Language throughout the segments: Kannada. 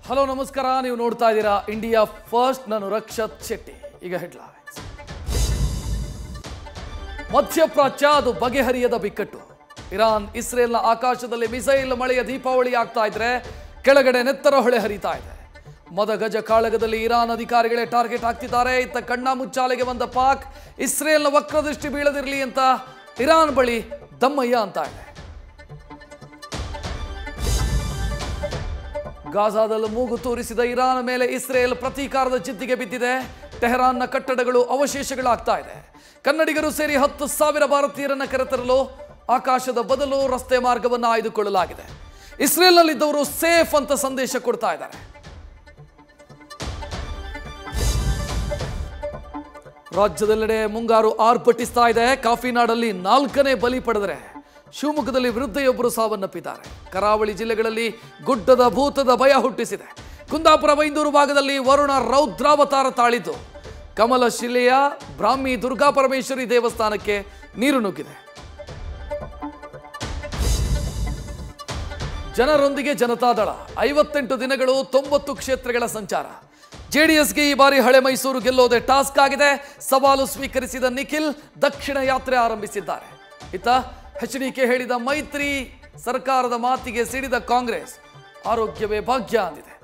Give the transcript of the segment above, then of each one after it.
ಹಲೋ ನಮಸ್ಕಾರ, ನೀವು ನೋಡ್ತಾ ಇದ್ದೀರಾ ಇಂಡಿಯಾ ಫಸ್ಟ್. ನಾನು ರಕ್ಷತ್ ಶೆಟ್ಟಿ. ಈಗ ಹೆಡ್ಲೈನ್ಸ್. ಮಧ್ಯಪ್ರಾಚ್ಯ ಅದು ಬಗೆಹರಿಯದ ಬಿಕ್ಕಟ್ಟು. ಇರಾನ್ ಇಸ್ರೇಲ್ನ ಆಕಾಶದಲ್ಲಿ ಮಿಸೈಲ್ ಮಳೆಯ ದೀಪಾವಳಿ ಆಗ್ತಾ ಇದ್ರೆ ಕೆಳಗಡೆ ನೆತ್ತರ ಹೊಳೆ ಹರಿತಾ ಇದೆ. ಮದಗಜ ಕಾಳಗದಲ್ಲಿ ಇರಾನ್ ಅಧಿಕಾರಿಗಳೇ ಟಾರ್ಗೆಟ್ ಆಗ್ತಿದ್ದಾರೆ. ಇತ್ತ ಕಣ್ಣ ಮುಚ್ಚಾಲೆಗೆ ಬಂದ ಪಾಕ್ ಇಸ್ರೇಲ್ನ ವಕ್ರದೃಷ್ಟಿ ಬೀಳದಿರಲಿ ಅಂತ ಇರಾನ್ ಬಳಿ ದಮ್ಮಯ್ಯ ಅಂತ ಇದೆ. ಗಾಜಾದಲ್ಲಿ ಮೂಗು ತೂರಿಸಿದ ಇರಾನ್ ಮೇಲೆ ಇಸ್ರೇಲ್ ಪ್ರತೀಕಾರದ ಜಿದ್ದಿಗೆ ಬಿದ್ದಿದೆ. ಟೆಹರಾನ್ನ ಕಟ್ಟಡಗಳು ಅವಶೇಷಗಳಾಗ್ತಾ ಇದೆ. ಕನ್ನಡಿಗರು ಸೇರಿ 10,000 ಭಾರತೀಯರನ್ನು ಕರೆತರಲು ಆಕಾಶದ ಬದಲು ರಸ್ತೆ ಮಾರ್ಗವನ್ನು ಆಯ್ದುಕೊಳ್ಳಲಾಗಿದೆ. ಇಸ್ರೇಲ್ನಲ್ಲಿದ್ದವರು ಸೇಫ್ ಅಂತ ಸಂದೇಶ ಕೊಡ್ತಾ ಇದ್ದಾರೆ. ರಾಜ್ಯದೆಲ್ಲೆಡೆ ಮುಂಗಾರು ಆರ್ಭಟಿಸ್ತಾ ಇದೆ. ಕಾಫಿನಾಡಲ್ಲಿ 4ನೇ ಬಲಿ ಪಡೆದರೆ ಶಿವಮೊಗ್ಗದಲ್ಲಿ ವೃದ್ಧೆಯೊಬ್ಬರು ಸಾವನ್ನಪ್ಪಿದ್ದಾರೆ. ಕರಾವಳಿ ಜಿಲ್ಲೆಗಳಲ್ಲಿ ಗುಡ್ಡದ ಭೂತದ ಭಯ ಹುಟ್ಟಿಸಿದೆ. ಕುಂದಾಪುರ ಬೈಂದೂರು ಭಾಗದಲ್ಲಿ ವರುಣ ರೌದ್ರಾವತಾರ ತಾಳಿದ್ದು ಕಮಲಶಿಲೆಯ ಬ್ರಾಹ್ಮಿ ದುರ್ಗಾ ಪರಮೇಶ್ವರಿ ದೇವಸ್ಥಾನಕ್ಕೆ ನೀರು ನುಗ್ಗಿದೆ. ಜನರೊಂದಿಗೆ ಜನತಾದಳ 58 ದಿನಗಳು 90 ಕ್ಷೇತ್ರಗಳ ಸಂಚಾರ. ಜೆಡಿಎಸ್ಗೆ ಈ ಬಾರಿ ಹಳೆ ಮೈಸೂರು ಗೆಲ್ಲೋದೆ ಟಾಸ್ಕ್ ಆಗಿದೆ. ಸವಾಲು ಸ್ವೀಕರಿಸಿದ ನಿಖಿಲ್ ದಕ್ಷಿಣ ಯಾತ್ರೆ ಆರಂಭಿಸಿದ್ದಾರೆ. ಇತ್ತ ಎಚ್ಡಿಕೆ ಹೇಳಿದ ಮೈತ್ರಿ ಸರ್ಕಾರದ ಮಾತಿಗೆ ಸಿಡಿದ ಕಾಂಗ್ರೆಸ್ ಆರೋಗ್ಯವೇ ಭಾಗ್ಯ ಅಂದಿದೆ.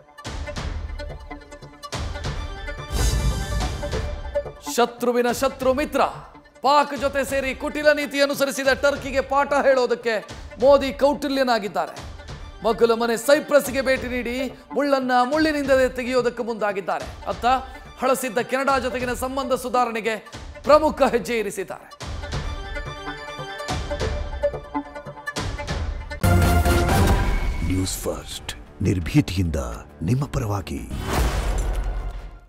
ಶತ್ರುವಿನ ಶತ್ರು ಮಿತ್ರ. ಪಾಕ್ ಜೊತೆ ಸೇರಿ ಕುಟಿಲ ನೀತಿ ಅನುಸರಿಸಿದ ಟರ್ಕಿಗೆ ಪಾಠ ಹೇಳೋದಕ್ಕೆ ಮೋದಿ ಕೌಟಿಲ್ಯನಾಗಿದ್ದಾರೆ. ಮಗ್ಗಲ ಮನೆ ಸೈಪ್ರಸ್ಗೆ ಭೇಟಿ ನೀಡಿ ಮುಳ್ಳನ್ನ ಮುಳ್ಳಿನಿಂದಲೇ ತೆಗೆಯೋದಕ್ಕೆ ಮುಂದಾಗಿದ್ದಾರೆ. ಅತ್ತ ಹಳಸಿದ್ದ ಕೆನಡಾ ಜೊತೆಗಿನ ಸಂಬಂಧ ಸುಧಾರಣೆಗೆ ಪ್ರಮುಖ ಹೆಜ್ಜೆ ಇರಿಸಿದ್ದಾರೆ. ನ್ಯೂಸ್ ಫಸ್ಟ್ ನಿರ್ಭೀತಿಯಿಂದ ನಿಮ್ಮ ಪರವಾಗಿ.